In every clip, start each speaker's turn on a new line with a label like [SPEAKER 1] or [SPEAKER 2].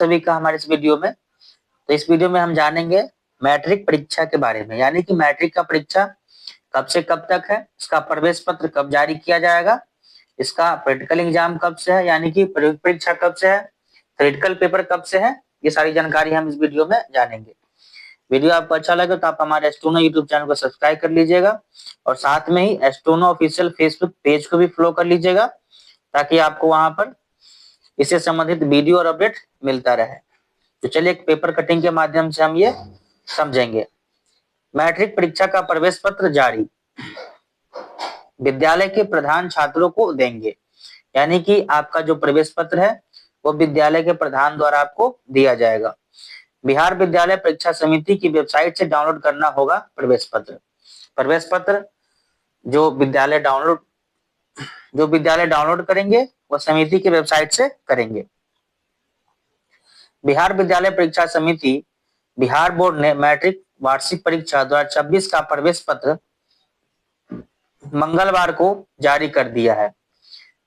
[SPEAKER 1] सभी का हमारे इस वीडियो में। तो इस वीडियो में हम जानेंगे मैट्रिक परीक्षा के बारे में, यानी कि मैट्रिक का परीक्षा कब से कब तक है, इसका प्रवेश पत्र कब जारी किया जाएगा, इसका प्रैक्टिकल एग्जाम कब से है, यानी कि प्रयोगिक परीक्षा कब से है, थ्योरेटिकल पेपर कब से है, ये सारी जानकारी हम इस वीडियो में जानेंगे। वीडियो आपको अच्छा लगे तो आप हमारे एस्ट्रोनो यूट्यूब चैनल को सब्सक्राइब कर लीजिएगा और साथ में ही एस्ट्रोनो ऑफिशियल फेसबुक पेज को भी फॉलो कर लीजिएगा, ताकि आपको वहां पर इससे संबंधित वीडियो और अपडेट मिलता रहे। तो चलिए एक पेपर कटिंग के माध्यम से हम ये समझेंगे। मैट्रिक परीक्षा का प्रवेश पत्र जारी विद्यालय के प्रधान छात्रों को देंगे, यानी कि आपका जो प्रवेश पत्र है वो विद्यालय के प्रधान द्वारा आपको दिया जाएगा। बिहार विद्यालय परीक्षा समिति की वेबसाइट से डाउनलोड करना होगा प्रवेश पत्र। प्रवेश पत्र जो विद्यालय डाउनलोड करेंगे वो समिति की वेबसाइट से करेंगे। बिहार विद्यालय परीक्षा समिति बिहार बोर्ड ने मैट्रिक वार्षिक परीक्षा 2026 का प्रवेश पत्र मंगलवार को जारी कर दिया है।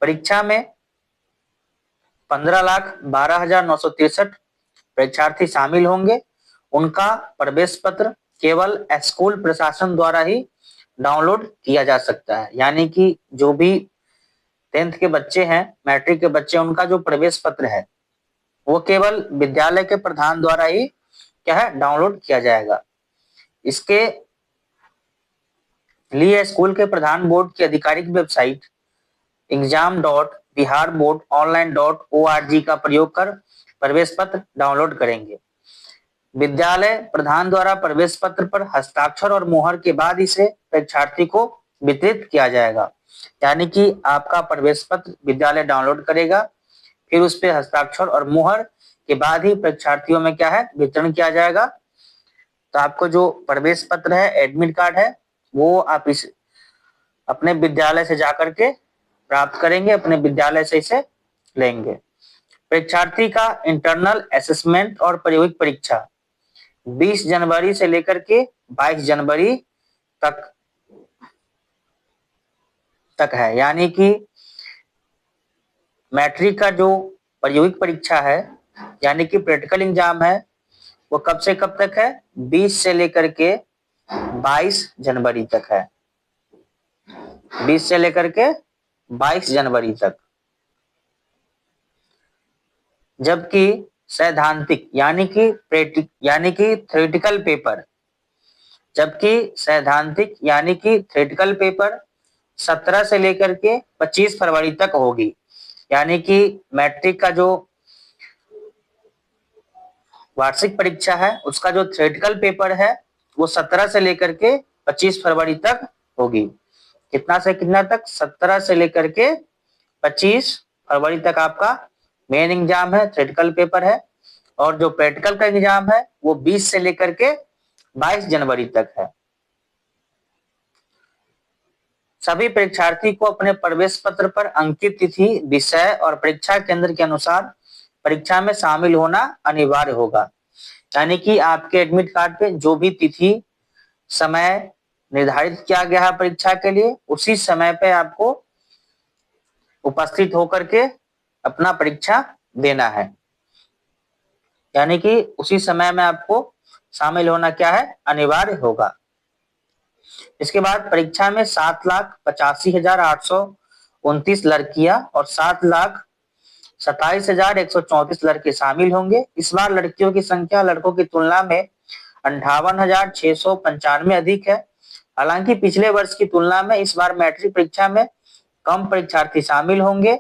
[SPEAKER 1] परीक्षा में 15,12,963 परीक्षार्थी शामिल होंगे। उनका प्रवेश पत्र केवल स्कूल प्रशासन द्वारा ही डाउनलोड किया जा सकता है, यानी कि जो भी 10th के बच्चे हैं, मैट्रिक के बच्चे, उनका जो प्रवेश पत्र है वो केवल विद्यालय के प्रधान द्वारा ही क्या है डाउनलोड किया जाएगा। इसके लिए स्कूल के प्रधान बोर्ड की आधिकारिक वेबसाइट exam.biharboardonline.org का प्रयोग कर प्रवेश पत्र डाउनलोड करेंगे। विद्यालय प्रधान द्वारा प्रवेश पत्र पर हस्ताक्षर और मुहर के बाद इसे परीक्षार्थी को वितरित किया जाएगा, यानी कि आपका प्रवेश पत्र विद्यालय डाउनलोड करेगा, फिर उस पर हस्ताक्षर और मुहर के बाद ही परीक्षार्थियों में क्या है वितरण किया जाएगा। तो आपको जो प्रवेश पत्र है, एडमिट कार्ड है, वो आप इस अपने विद्यालय से जाकर के प्राप्त करेंगे, अपने विद्यालय से इसे लेंगे। परीक्षार्थी का इंटरनल असेसमेंट और प्रायोगिक परीक्षा 20 जनवरी से लेकर के 22 जनवरी तक है, यानी कि मैट्रिक का जो प्रायोगिक परीक्षा है यानी कि प्रैक्टिकल एग्जाम है वो कब से कब तक है, 20 से लेकर के 22 जनवरी तक है। 20 से लेकर के 22 जनवरी तक। जबकि सैद्धांतिक यानी कि थ्योरेटिकल पेपर 17 से लेकर के 25 फरवरी तक होगी, यानी कि मैट्रिक का जो वार्षिक परीक्षा है उसका जो थ्योरेटिकल पेपर है वो 17 से लेकर के 25 फरवरी तक होगी। कितना से कितना तक, 17 से लेकर के 25 फरवरी तक आपका मेन एग्जाम है, थ्योरेटिकल पेपर है, और जो प्रैक्टिकल का एग्जाम है वो 20 से लेकर के 22 जनवरी तक है। सभी परीक्षार्थी को अपने प्रवेश पत्र पर अंकित तिथि, विषय और परीक्षा केंद्र के अनुसार परीक्षा में शामिल होना अनिवार्य होगा, यानी कि आपके एडमिट कार्ड पे जो भी तिथि समय निर्धारित किया गया है परीक्षा के लिए, उसी समय पे आपको उपस्थित होकर के अपना परीक्षा देना है, यानी कि उसी समय में आपको शामिल होना क्या है अनिवार्य होगा। इसके बाद परीक्षा में 7,85,829 लड़कियां और 7,27,134 लड़के शामिल होंगे। इस बार लड़कियों की संख्या लड़कों की तुलना में 58,695 अधिक है। हालांकि पिछले वर्ष की तुलना में इस बार मैट्रिक परीक्षा में कम परीक्षार्थी शामिल होंगे।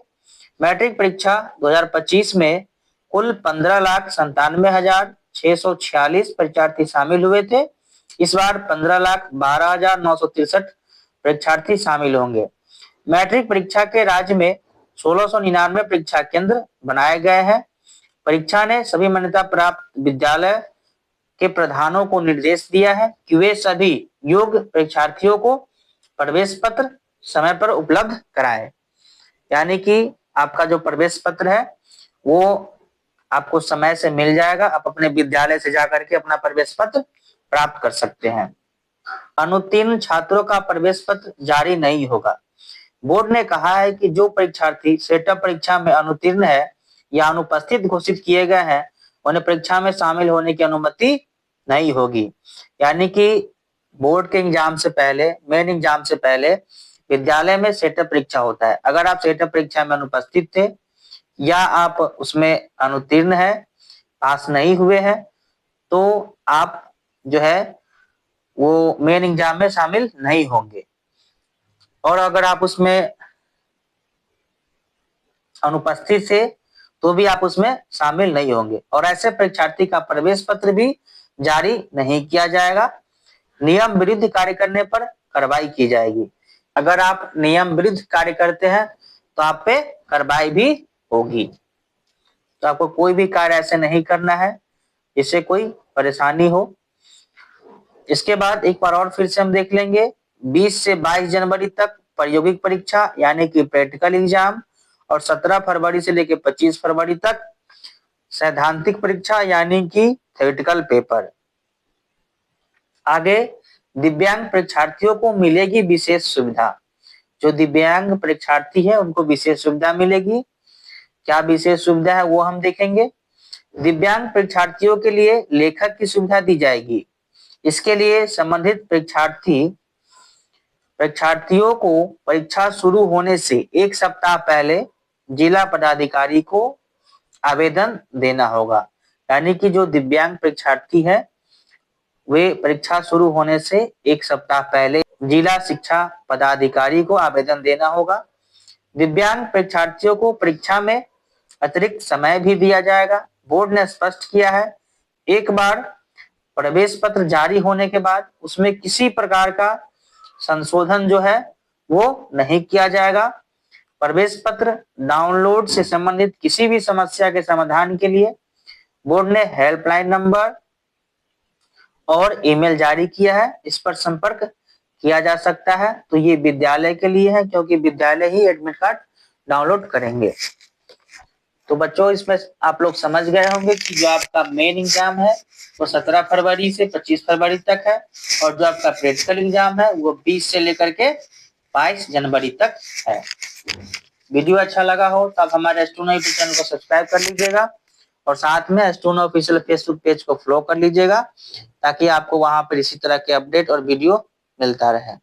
[SPEAKER 1] मैट्रिक परीक्षा 2025 में कुल 15,97,646 परीक्षार्थी शामिल हुए थे। इस बार 15,12,963 परीक्षार्थी शामिल होंगे। मैट्रिक परीक्षा के राज्य में 1699 परीक्षा केंद्र बनाए गए हैं। परीक्षा ने सभी मान्यता प्राप्त विद्यालय के प्रधानों को निर्देश दिया है कि वे सभी योग्य परीक्षार्थियों को प्रवेश पत्र समय पर उपलब्ध कराएं, यानी कि आपका जो प्रवेश पत्र है वो आपको समय से मिल जाएगा। आप अपने विद्यालय से जाकर के अपना प्रवेश पत्र प्राप्त कर सकते हैं। अनुत्तीर्ण छात्रों का प्रवेश पत्र जारी नहीं होगा। बोर्ड ने कहा है कि जो परीक्षार्थी सेटअप परीक्षा में अनुत्तीर्ण है या अनुपस्थित घोषित किए गए हैं उन्हें परीक्षा में शामिल होने की अनुमति नहीं होगी। यानी कि बोर्ड के एग्जाम से पहले, मेन एग्जाम से पहले विद्यालय में सेटअप परीक्षा होता है। अगर आप सेटअप परीक्षा में अनुपस्थित थे या आप उसमें अनुत्तीर्ण है, पास नहीं हुए हैं, तो आप जो है वो मेन एग्जाम में शामिल नहीं होंगे। और अगर आप उसमें अनुपस्थित थे तो भी आप उसमें शामिल नहीं होंगे और ऐसे परीक्षार्थी का प्रवेश पत्र भी जारी नहीं किया जाएगा। नियम विरुद्ध कार्य करने पर कार्रवाई की जाएगी। अगर आप नियम विरुद्ध कार्य करते हैं तो आप पे कार्रवाई भी होगी। तो आपको कोई भी कार्य ऐसे नहीं करना है जिससे कोई परेशानी हो। इसके बाद एक बार और फिर से हम देख लेंगे, 20 से 22 जनवरी तक प्रायोगिक परीक्षा यानी कि प्रैक्टिकल एग्जाम और 17 फरवरी से लेकर 25 फरवरी तक सैद्धांतिक परीक्षा यानी कि थ्योरेटिकल पेपर। आगे दिव्यांग परीक्षार्थियों को मिलेगी विशेष सुविधा। जो दिव्यांग परीक्षार्थी है उनको विशेष सुविधा मिलेगी। क्या विशेष सुविधा है वो हम देखेंगे। दिव्यांग परीक्षार्थियों के लिए लेखक की सुविधा दी जाएगी। इसके लिए संबंधित परीक्षार्थियों को परीक्षा शुरू होने से 1 सप्ताह पहले जिला पदाधिकारी को आवेदन देना होगा। यानी कि जो दिव्यांग परीक्षार्थी है वे परीक्षा शुरू होने से 1 सप्ताह पहले जिला शिक्षा पदाधिकारी को आवेदन देना होगा। दिव्यांग परीक्षार्थियों को परीक्षा में अतिरिक्त समय भी दिया जाएगा। बोर्ड ने स्पष्ट किया है, एक बार प्रवेश पत्र जारी होने के बाद उसमें किसी प्रकार का संशोधन जो है वो नहीं किया जाएगा। प्रवेश पत्र डाउनलोड से संबंधित किसी भी समस्या के समाधान के लिए बोर्ड ने हेल्पलाइन नंबर और ईमेल जारी किया है, इस पर संपर्क किया जा सकता है। तो ये विद्यालय के लिए है क्योंकि विद्यालय ही एडमिट कार्ड डाउनलोड करेंगे। तो बच्चों इसमें आप लोग समझ गए होंगे कि जो आपका मेन एग्जाम है वो 17 फरवरी से 25 फरवरी तक है और जो आपका प्रैक्टिकल एग्जाम है वो 20 से लेकर के 22 जनवरी तक है। वीडियो अच्छा लगा हो तो आप हमारे एस्ट्रोनो यूट्यूब चैनल को सब्सक्राइब कर लीजिएगा और साथ में एस्ट्रोनो ऑफिशियल फेसबुक पेज को फॉलो कर लीजिएगा ताकि आपको वहां पर इसी तरह के अपडेट और वीडियो मिलता रहे।